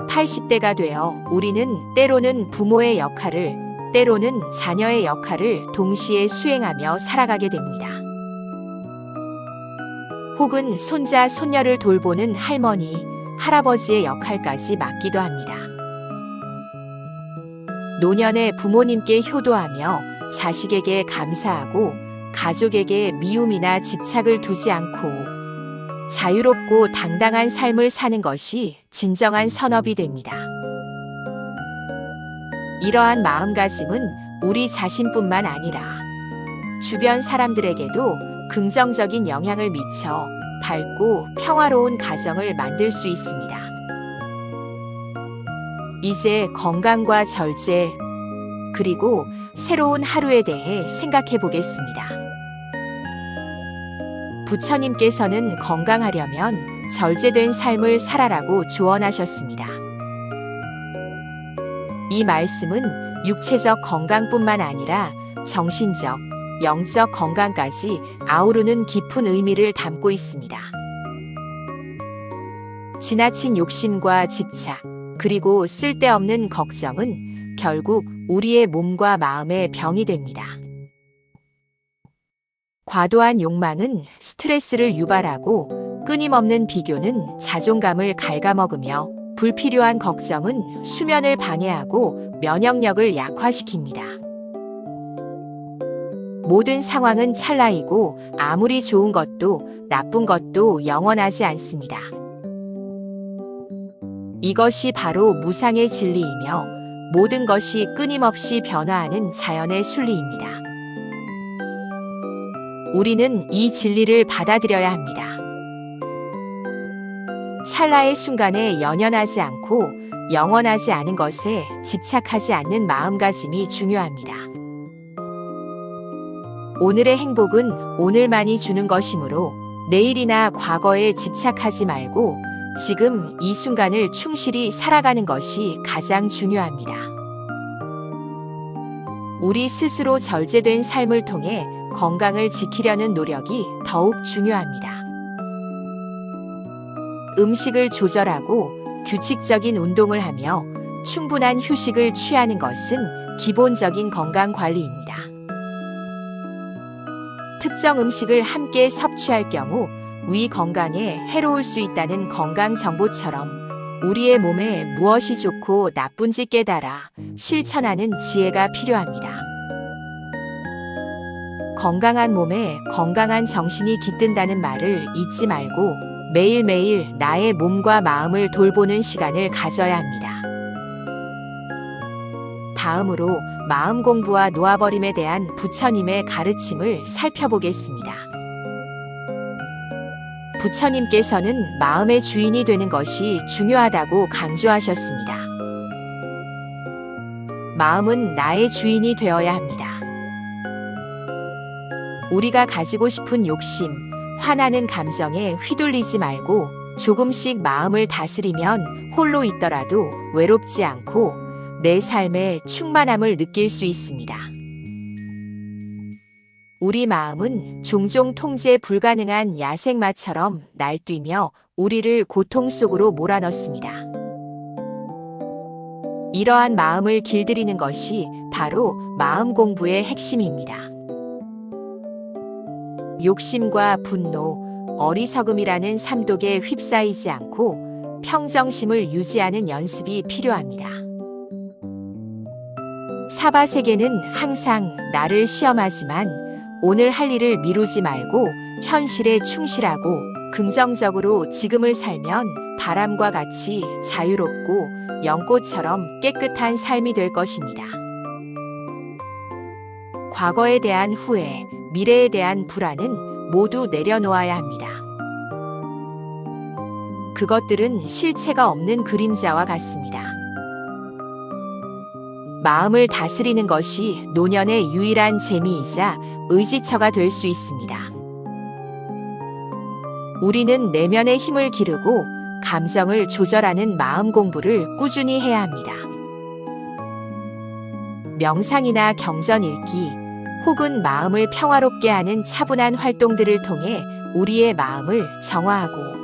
80대가 되어 우리는 때로는 부모의 역할을, 때로는 자녀의 역할을 동시에 수행하며 살아가게 됩니다. 혹은 손자, 손녀를 돌보는 할머니, 할아버지의 역할까지 맡기도 합니다. 노년의 부모님께 효도하며 자식에게 감사하고 가족에게 미움이나 집착을 두지 않고 자유롭고 당당한 삶을 사는 것이 진정한 선업이 됩니다. 이러한 마음가짐은 우리 자신뿐만 아니라 주변 사람들에게도 긍정적인 영향을 미쳐 밝고 평화로운 가정을 만들 수 있습니다. 이제 건강과 절제, 그리고 새로운 하루에 대해 생각해 보겠습니다. 부처님께서는 건강하려면 절제된 삶을 살아라고 조언하셨습니다. 이 말씀은 육체적 건강뿐만 아니라 정신적, 영적 건강까지 아우르는 깊은 의미를 담고 있습니다. 지나친 욕심과 집착, 그리고 쓸데없는 걱정은 결국 우리의 몸과 마음의 병이 됩니다. 과도한 욕망은 스트레스를 유발하고 끊임없는 비교는 자존감을 갉아먹으며 불필요한 걱정은 수면을 방해하고 면역력을 약화시킵니다. 모든 상황은 찰나이고 아무리 좋은 것도 나쁜 것도 영원하지 않습니다. 이것이 바로 무상의 진리이며 모든 것이 끊임없이 변화하는 자연의 순리입니다. 우리는 이 진리를 받아들여야 합니다. 찰나의 순간에 연연하지 않고 영원하지 않은 것에 집착하지 않는 마음가짐이 중요합니다. 오늘의 행복은 오늘만이 주는 것이므로 내일이나 과거에 집착하지 말고 지금 이 순간을 충실히 살아가는 것이 가장 중요합니다. 우리 스스로 절제된 삶을 통해 건강을 지키려는 노력이 더욱 중요합니다. 음식을 조절하고 규칙적인 운동을 하며 충분한 휴식을 취하는 것은 기본적인 건강 관리입니다. 특정 음식을 함께 섭취할 경우 위 건강에 해로울 수 있다는 건강 정보처럼 우리의 몸에 무엇이 좋고 나쁜지 깨달아 실천하는 지혜가 필요합니다. 건강한 몸에 건강한 정신이 깃든다는 말을 잊지 말고 매일매일 나의 몸과 마음을 돌보는 시간을 가져야 합니다. 다음으로 마음 공부와 놓아버림에 대한 부처님의 가르침을 살펴보겠습니다. 부처님께서는 마음의 주인이 되는 것이 중요하다고 강조하셨습니다. 마음은 나의 주인이 되어야 합니다. 우리가 가지고 싶은 욕심, 화나는 감정에 휘둘리지 말고 조금씩 마음을 다스리면 홀로 있더라도 외롭지 않고 내 삶의 충만함을 느낄 수 있습니다. 우리 마음은 종종 통제 불가능한 야생마처럼 날뛰며 우리를 고통 속으로 몰아넣습니다. 이러한 마음을 길들이는 것이 바로 마음 공부의 핵심입니다. 욕심과 분노, 어리석음이라는 삼독에 휩싸이지 않고 평정심을 유지하는 연습이 필요합니다. 사바세계는 항상 나를 시험하지만 오늘 할 일을 미루지 말고 현실에 충실하고 긍정적으로 지금을 살면 바람과 같이 자유롭고 연꽃처럼 깨끗한 삶이 될 것입니다. 과거에 대한 후회, 미래에 대한 불안은 모두 내려놓아야 합니다. 그것들은 실체가 없는 그림자와 같습니다. 마음을 다스리는 것이 노년의 유일한 재미이자 의지처가 될 수 있습니다. 우리는 내면의 힘을 기르고 감정을 조절하는 마음 공부를 꾸준히 해야 합니다. 명상이나 경전 읽기, 혹은 마음을 평화롭게 하는 차분한 활동들을 통해 우리의 마음을 정화하고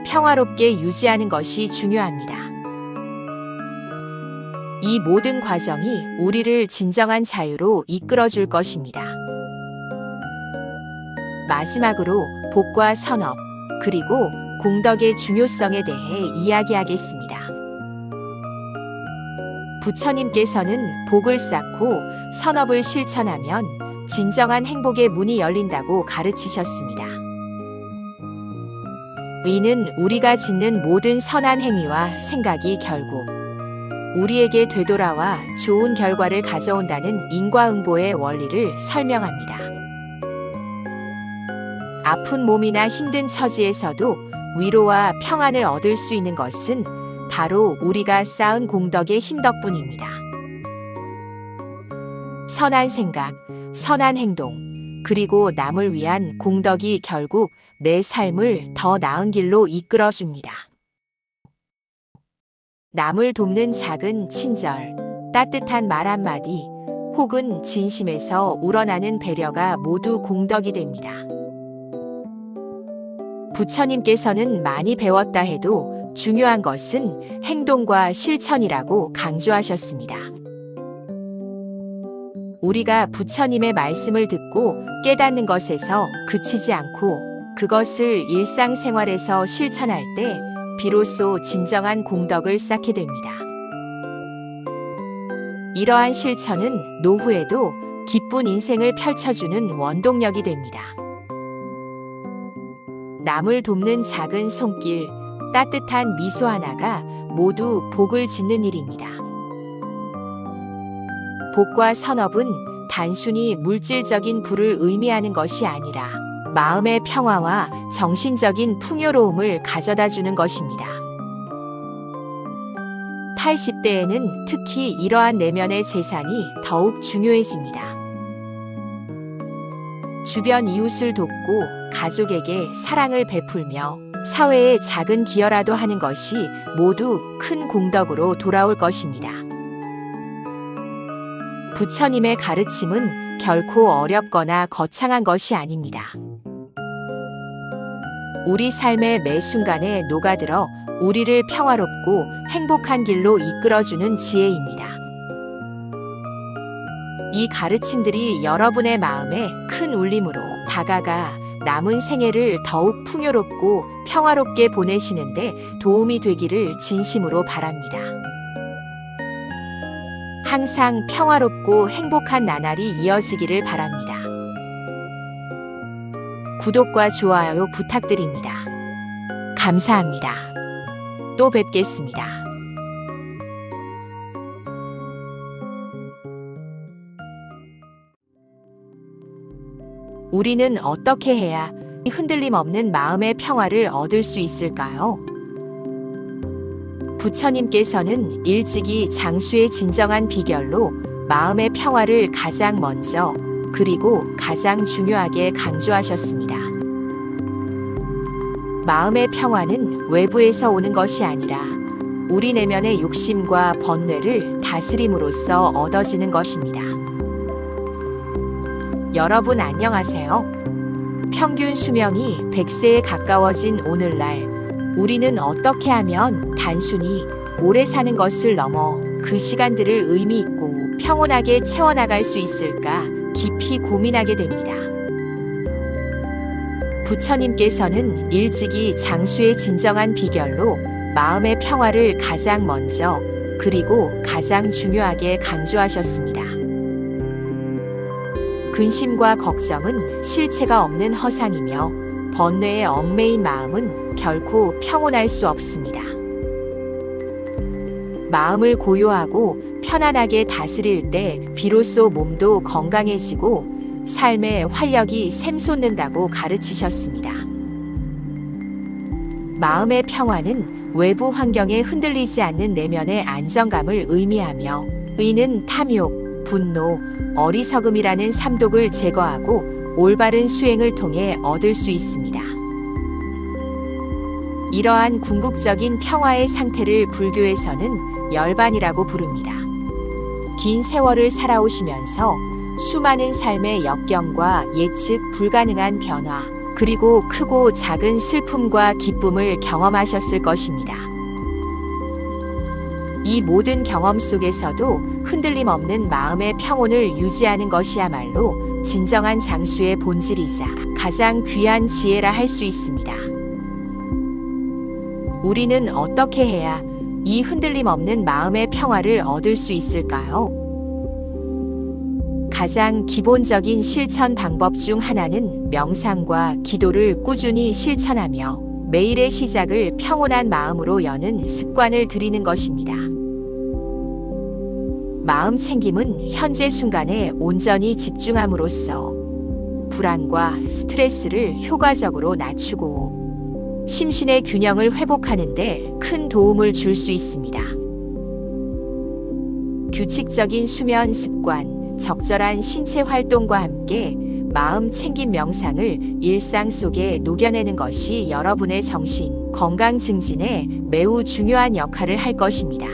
평화롭게 유지하는 것이 중요합니다. 이 모든 과정이 우리를 진정한 자유로 이끌어 줄 것입니다. 마지막으로 복과 선업, 그리고 공덕의 중요성에 대해 이야기하겠습니다. 부처님께서는 복을 쌓고 선업을 실천하면 진정한 행복의 문이 열린다고 가르치셨습니다. 이는 우리가 짓는 모든 선한 행위와 생각이 결국 우리에게 되돌아와 좋은 결과를 가져온다는 인과응보의 원리를 설명합니다. 아픈 몸이나 힘든 처지에서도 위로와 평안을 얻을 수 있는 것은 바로 우리가 쌓은 공덕의 힘 덕분입니다. 선한 생각, 선한 행동, 그리고 남을 위한 공덕이 결국 내 삶을 더 나은 길로 이끌어 줍니다. 남을 돕는 작은 친절, 따뜻한 말 한마디, 혹은 진심에서 우러나는 배려가 모두 공덕이 됩니다. 부처님께서는 많이 배웠다 해도 중요한 것은 행동과 실천이라고 강조하셨습니다. 우리가 부처님의 말씀을 듣고 깨닫는 것에서 그치지 않고 그것을 일상생활에서 실천할 때 비로소 진정한 공덕을 쌓게 됩니다. 이러한 실천은 노후에도 기쁜 인생을 펼쳐주는 원동력이 됩니다. 남을 돕는 작은 손길, 따뜻한 미소 하나가 모두 복을 짓는 일입니다. 복과 선업은 단순히 물질적인 부를 의미하는 것이 아니라 마음의 평화와 정신적인 풍요로움을 가져다 주는 것입니다. 80대에는 특히 이러한 내면의 재산이 더욱 중요해집니다. 주변 이웃을 돕고 가족에게 사랑을 베풀며 사회에 작은 기여라도 하는 것이 모두 큰 공덕으로 돌아올 것입니다. 부처님의 가르침은 결코 어렵거나 거창한 것이 아닙니다. 우리 삶의 매 순간에 녹아들어 우리를 평화롭고 행복한 길로 이끌어주는 지혜입니다. 이 가르침들이 여러분의 마음에 큰 울림으로 다가가 남은 생애를 더욱 풍요롭고 평화롭게 보내시는데 도움이 되기를 진심으로 바랍니다. 항상 평화롭고 행복한 나날이 이어지기를 바랍니다. 구독과 좋아요 부탁드립니다. 감사합니다. 또 뵙겠습니다. 우리는 어떻게 해야 흔들림 없는 마음의 평화를 얻을 수 있을까요? 부처님께서는 일찍이 장수의 진정한 비결로 마음의 평화를 가장 먼저 그리고 가장 중요하게 강조하셨습니다. 마음의 평화는 외부에서 오는 것이 아니라 우리 내면의 욕심과 번뇌를 다스림으로써 얻어지는 것입니다. 여러분 안녕하세요. 평균 수명이 100세에 가까워진 오늘날 우리는 어떻게 하면 단순히 오래 사는 것을 넘어 그 시간들을 의미 있고 평온하게 채워나갈 수 있을까 깊이 고민하게 됩니다. 부처님께서는 일찍이 장수의 진정한 비결로 마음의 평화를 가장 먼저 그리고 가장 중요하게 강조하셨습니다. 근심과 걱정은 실체가 없는 허상이며 번뇌에 얽매인 마음은 결코 평온할 수 없습니다. 마음을 고요하고 편안하게 다스릴 때 비로소 몸도 건강해지고 삶의 활력이 샘솟는다고 가르치셨습니다. 마음의 평화는 외부 환경에 흔들리지 않는 내면의 안정감을 의미하며 의는 탐욕, 분노, 어리석음이라는 삼독을 제거하고 올바른 수행을 통해 얻을 수 있습니다. 이러한 궁극적인 평화의 상태를 불교에서는 열반이라고 부릅니다. 긴 세월을 살아오시면서 수많은 삶의 역경과 예측 불가능한 변화, 그리고 크고 작은 슬픔과 기쁨을 경험하셨을 것입니다. 이 모든 경험 속에서도 흔들림 없는 마음의 평온을 유지하는 것이야말로 진정한 장수의 본질이자 가장 귀한 지혜라 할 수 있습니다. 우리는 어떻게 해야 이 흔들림 없는 마음의 평화를 얻을 수 있을까요? 가장 기본적인 실천 방법 중 하나는 명상과 기도를 꾸준히 실천하며 매일의 시작을 평온한 마음으로 여는 습관을 들이는 것입니다. 마음 챙김은 현재 순간에 온전히 집중함으로써 불안과 스트레스를 효과적으로 낮추고 심신의 균형을 회복하는 데 큰 도움을 줄 수 있습니다. 규칙적인 수면 습관, 적절한 신체 활동과 함께 마음 챙김 명상을 일상 속에 녹여내는 것이 여러분의 정신, 건강 증진에 매우 중요한 역할을 할 것입니다.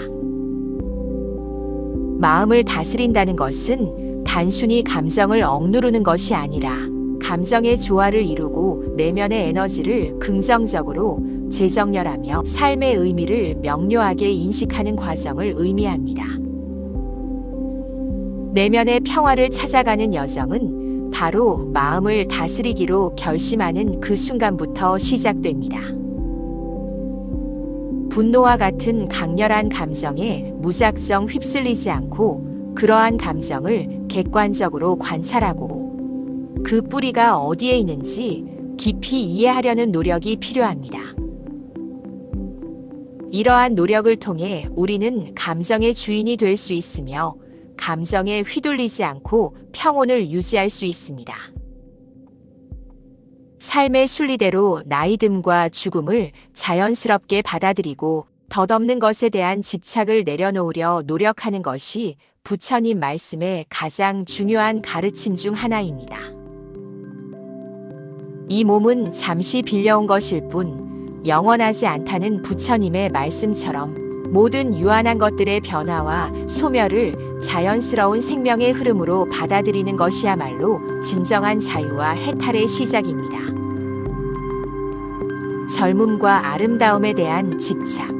마음을 다스린다는 것은 단순히 감정을 억누르는 것이 아니라 감정의 조화를 이루고 내면의 에너지를 긍정적으로 재정렬하며 삶의 의미를 명료하게 인식하는 과정을 의미합니다. 내면의 평화를 찾아가는 여정은 바로 마음을 다스리기로 결심하는 그 순간부터 시작됩니다. 분노와 같은 강렬한 감정에 무작정 휩쓸리지 않고 그러한 감정을 객관적으로 관찰하고 그 뿌리가 어디에 있는지 깊이 이해하려는 노력이 필요합니다. 이러한 노력을 통해 우리는 감정의 주인이 될 수 있으며 감정에 휘둘리지 않고 평온을 유지할 수 있습니다. 삶의 순리대로 나이듦과 죽음을 자연스럽게 받아들이고 덧없는 것에 대한 집착을 내려놓으려 노력하는 것이 부처님 말씀의 가장 중요한 가르침 중 하나입니다. 이 몸은 잠시 빌려온 것일 뿐 영원하지 않다는 부처님의 말씀처럼 모든 유한한 것들의 변화와 소멸을 자연스러운 생명의 흐름으로 받아들이는 것이야말로 진정한 자유와 해탈의 시작입니다. 젊음과 아름다움에 대한 집착,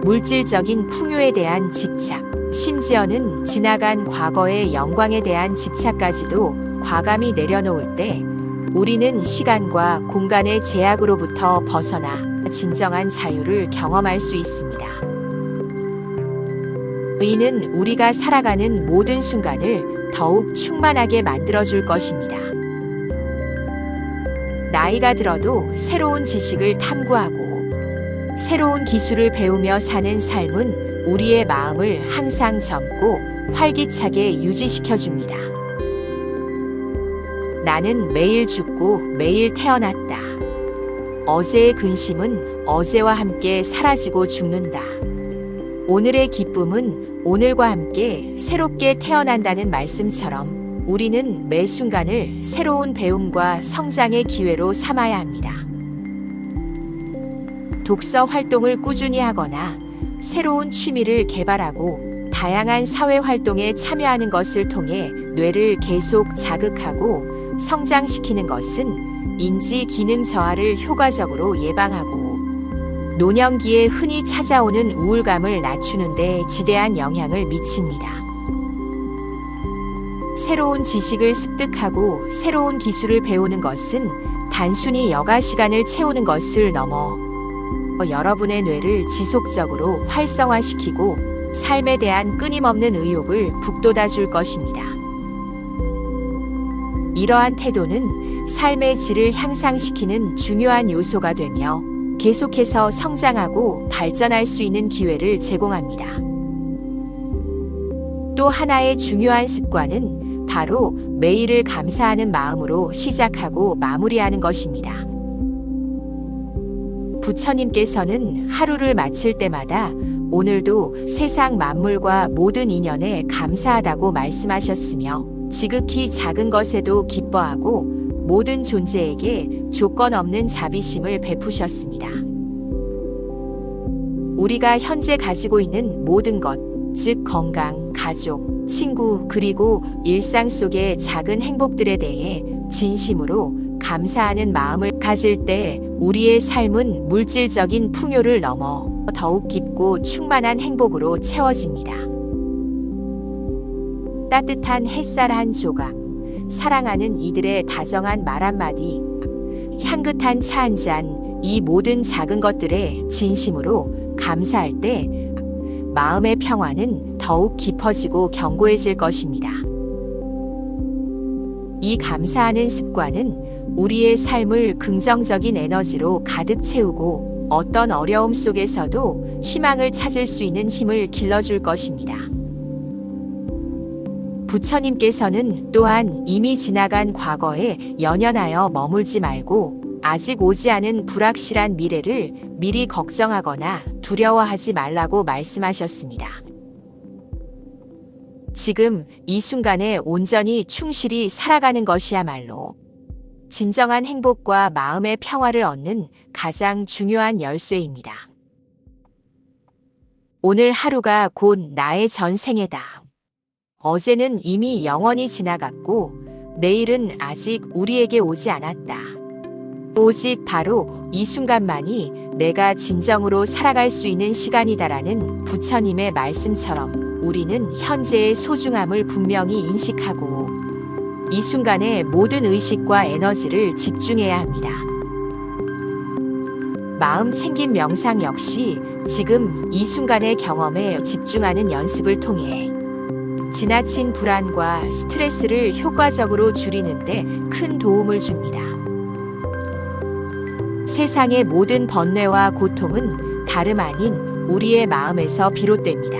물질적인 풍요에 대한 집착, 심지어는 지나간 과거의 영광에 대한 집착까지도 과감히 내려놓을 때 우리는 시간과 공간의 제약으로부터 벗어나 진정한 자유를 경험할 수 있습니다. 의는 우리가 살아가는 모든 순간을 더욱 충만하게 만들어줄 것입니다. 나이가 들어도 새로운 지식을 탐구하고 새로운 기술을 배우며 사는 삶은 우리의 마음을 항상 젊고 활기차게 유지시켜줍니다. 나는 매일 죽고 매일 태어났다. 어제의 근심은 어제와 함께 사라지고 죽는다. 오늘의 기쁨은 오늘과 함께 새롭게 태어난다는 말씀처럼 우리는 매 순간을 새로운 배움과 성장의 기회로 삼아야 합니다. 독서 활동을 꾸준히 하거나 새로운 취미를 개발하고 다양한 사회 활동에 참여하는 것을 통해 뇌를 계속 자극하고 성장시키는 것은 인지 기능 저하를 효과적으로 예방하고 노년기에 흔히 찾아오는 우울감을 낮추는 데 지대한 영향을 미칩니다. 새로운 지식을 습득하고 새로운 기술을 배우는 것은 단순히 여가 시간을 채우는 것을 넘어 여러분의 뇌를 지속적으로 활성화시키고 삶에 대한 끊임없는 의욕을 북돋아 줄 것입니다. 이러한 태도는 삶의 질을 향상시키는 중요한 요소가 되며 계속해서 성장하고 발전할 수 있는 기회를 제공합니다. 또 하나의 중요한 습관은 바로 매일을 감사하는 마음으로 시작하고 마무리하는 것입니다. 부처님께서는 하루를 마칠 때마다 오늘도 세상 만물과 모든 인연에 감사하다고 말씀하셨으며 지극히 작은 것에도 기뻐하고 모든 존재에게 조건 없는 자비심을 베푸셨습니다. 우리가 현재 가지고 있는 모든 것, 즉 건강, 가족, 친구, 그리고 일상 속의 작은 행복들에 대해 진심으로 감사하는 마음을 가질 때 우리의 삶은 물질적인 풍요를 넘어 더욱 깊고 충만한 행복으로 채워집니다. 따뜻한 햇살 한 조각, 사랑하는 이들의 다정한 말 한마디, 향긋한 차 한 잔, 이 모든 작은 것들에 진심으로 감사할 때 마음의 평화는 더욱 깊어지고 견고해질 것입니다. 이 감사하는 습관은 우리의 삶을 긍정적인 에너지로 가득 채우고 어떤 어려움 속에서도 희망을 찾을 수 있는 힘을 길러줄 것입니다. 부처님께서는 또한 이미 지나간 과거에 연연하여 머물지 말고 아직 오지 않은 불확실한 미래를 미리 걱정하거나 두려워하지 말라고 말씀하셨습니다. 지금 이 순간에 온전히 충실히 살아가는 것이야말로 진정한 행복과 마음의 평화를 얻는 가장 중요한 열쇠입니다. 오늘 하루가 곧 나의 전생애다. 어제는 이미 영원히 지나갔고 내일은 아직 우리에게 오지 않았다. 오직 바로 이 순간만이 내가 진정으로 살아갈 수 있는 시간이다라는 부처님의 말씀처럼 우리는 현재의 소중함을 분명히 인식하고 이 순간에 모든 의식과 에너지를 집중해야 합니다. 마음 챙김 명상 역시 지금 이 순간의 경험에 집중하는 연습을 통해 지나친 불안과 스트레스를 효과적으로 줄이는 데 큰 도움을 줍니다. 세상의 모든 번뇌와 고통은 다름 아닌 우리의 마음에서 비롯됩니다.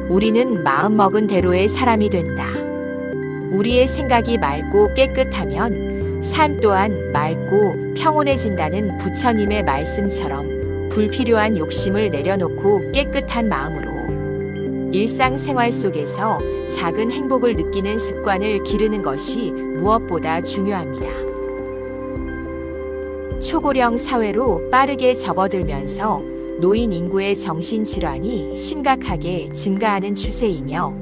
우리는 마음먹은 대로의 사람이 된다. 우리의 생각이 맑고 깨끗하면 삶 또한 맑고 평온해진다는 부처님의 말씀처럼 불필요한 욕심을 내려놓고 깨끗한 마음으로 일상생활 속에서 작은 행복을 느끼는 습관을 기르는 것이 무엇보다 중요합니다. 초고령 사회로 빠르게 접어들면서 노인 인구의 정신질환이 심각하게 증가하는 추세이며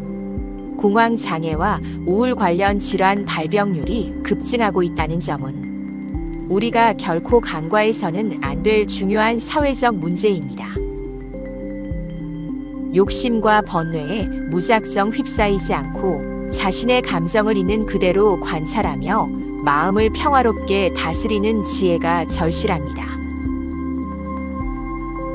공황장애와 우울 관련 질환 발병률이 급증하고 있다는 점은 우리가 결코 간과해서는 안 될 중요한 사회적 문제입니다. 욕심과 번뇌에 무작정 휩싸이지 않고 자신의 감정을 있는 그대로 관찰하며 마음을 평화롭게 다스리는 지혜가 절실합니다.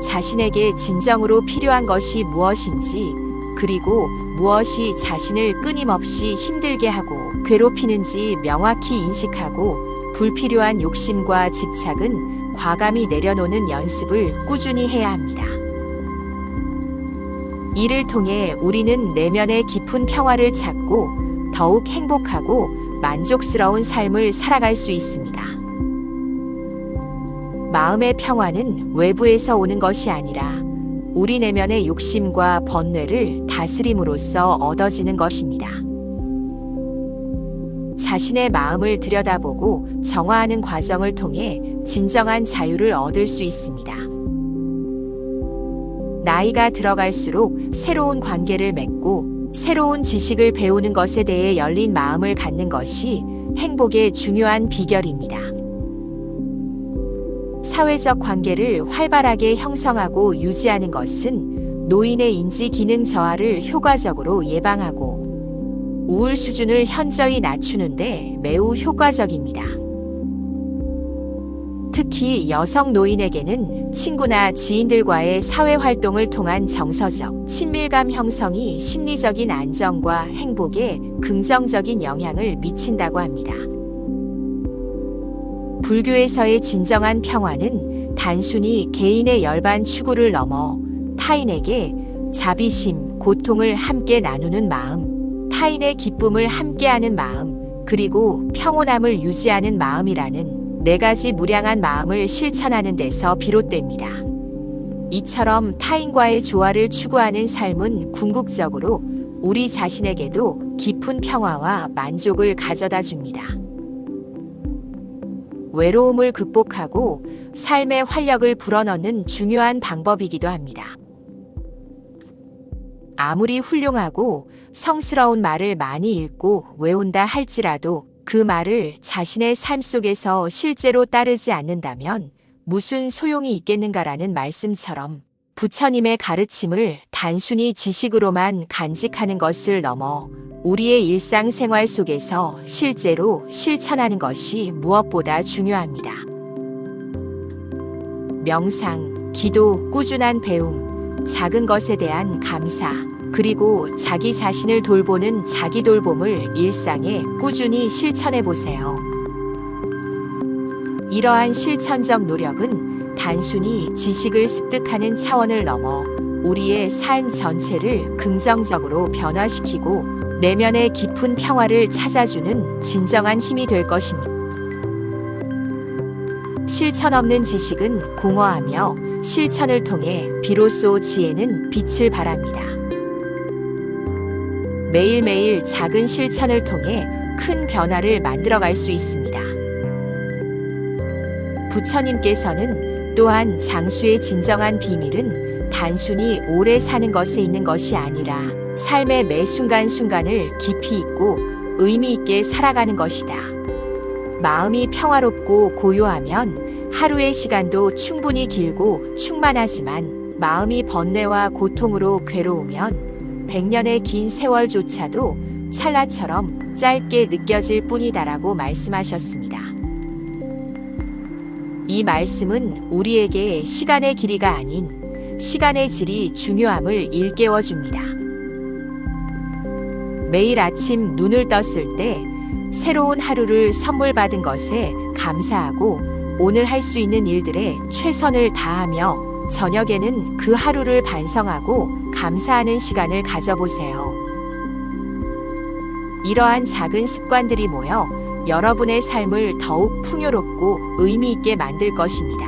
자신에게 진정으로 필요한 것이 무엇인지, 그리고 무엇이 자신을 끊임없이 힘들게 하고 괴롭히는지 명확히 인식하고 불필요한 욕심과 집착은 과감히 내려놓는 연습을 꾸준히 해야 합니다. 이를 통해 우리는 내면의 깊은 평화를 찾고 더욱 행복하고 만족스러운 삶을 살아갈 수 있습니다. 마음의 평화는 외부에서 오는 것이 아니라 우리 내면의 욕심과 번뇌를 다스림으로써 얻어지는 것입니다. 자신의 마음을 들여다보고 정화하는 과정을 통해 진정한 자유를 얻을 수 있습니다. 나이가 들어갈수록 새로운 관계를 맺고 새로운 지식을 배우는 것에 대해 열린 마음을 갖는 것이 행복의 중요한 비결입니다. 사회적 관계를 활발하게 형성하고 유지하는 것은 노인의 인지 기능 저하를 효과적으로 예방하고 우울 수준을 현저히 낮추는데 매우 효과적입니다. 특히 여성 노인에게는 친구나 지인들과의 사회 활동을 통한 정서적 친밀감 형성이 심리적인 안정과 행복에 긍정적인 영향을 미친다고 합니다. 불교에서의 진정한 평화는 단순히 개인의 열반 추구를 넘어 타인에게 자비심, 고통을 함께 나누는 마음, 타인의 기쁨을 함께하는 마음, 그리고 평온함을 유지하는 마음이라는 네 가지 무량한 마음을 실천하는 데서 비롯됩니다. 이처럼 타인과의 조화를 추구하는 삶은 궁극적으로 우리 자신에게도 깊은 평화와 만족을 가져다 줍니다. 외로움을 극복하고 삶의 활력을 불어넣는 중요한 방법이기도 합니다. 아무리 훌륭하고 성스러운 말을 많이 읽고 외운다 할지라도 그 말을 자신의 삶 속에서 실제로 따르지 않는다면 무슨 소용이 있겠는가라는 말씀처럼 부처님의 가르침을 단순히 지식으로만 간직하는 것을 넘어 우리의 일상생활 속에서 실제로 실천하는 것이 무엇보다 중요합니다. 명상, 기도, 꾸준한 배움, 작은 것에 대한 감사, 그리고 자기 자신을 돌보는 자기 돌봄을 일상에 꾸준히 실천해 보세요. 이러한 실천적 노력은 단순히 지식을 습득하는 차원을 넘어 우리의 삶 전체를 긍정적으로 변화시키고 내면의 깊은 평화를 찾아주는 진정한 힘이 될 것입니다. 실천 없는 지식은 공허하며 실천을 통해 비로소 지혜는 빛을 발합니다. 매일매일 작은 실천을 통해 큰 변화를 만들어갈 수 있습니다. 부처님께서는 또한 장수의 진정한 비밀은 단순히 오래 사는 것에 있는 것이 아니라 삶의 매 순간순간을 깊이 있고 의미 있게 살아가는 것이다. 마음이 평화롭고 고요하면 하루의 시간도 충분히 길고 충만하지만 마음이 번뇌와 고통으로 괴로우면 100년의 긴 세월조차도 찰나처럼 짧게 느껴질 뿐이다라고 말씀하셨습니다. 이 말씀은 우리에게 시간의 길이가 아닌 시간의 질이 중요함을 일깨워 줍니다. 매일 아침 눈을 떴을 때 새로운 하루를 선물 받은 것에 감사하고 오늘 할 수 있는 일들에 최선을 다하며 저녁에는 그 하루를 반성하고 감사하는 시간을 가져보세요. 이러한 작은 습관들이 모여 여러분의 삶을 더욱 풍요롭고 의미 있게 만들 것입니다.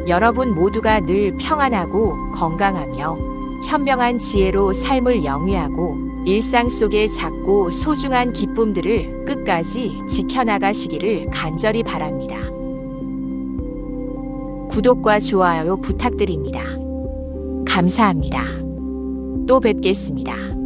여러분 모두가 늘 평안하고 건강하며 현명한 지혜로 삶을 영위하고 일상 속의 작고 소중한 기쁨들을 끝까지 지켜나가시기를 간절히 바랍니다. 구독과 좋아요 부탁드립니다. 감사합니다. 또 뵙겠습니다.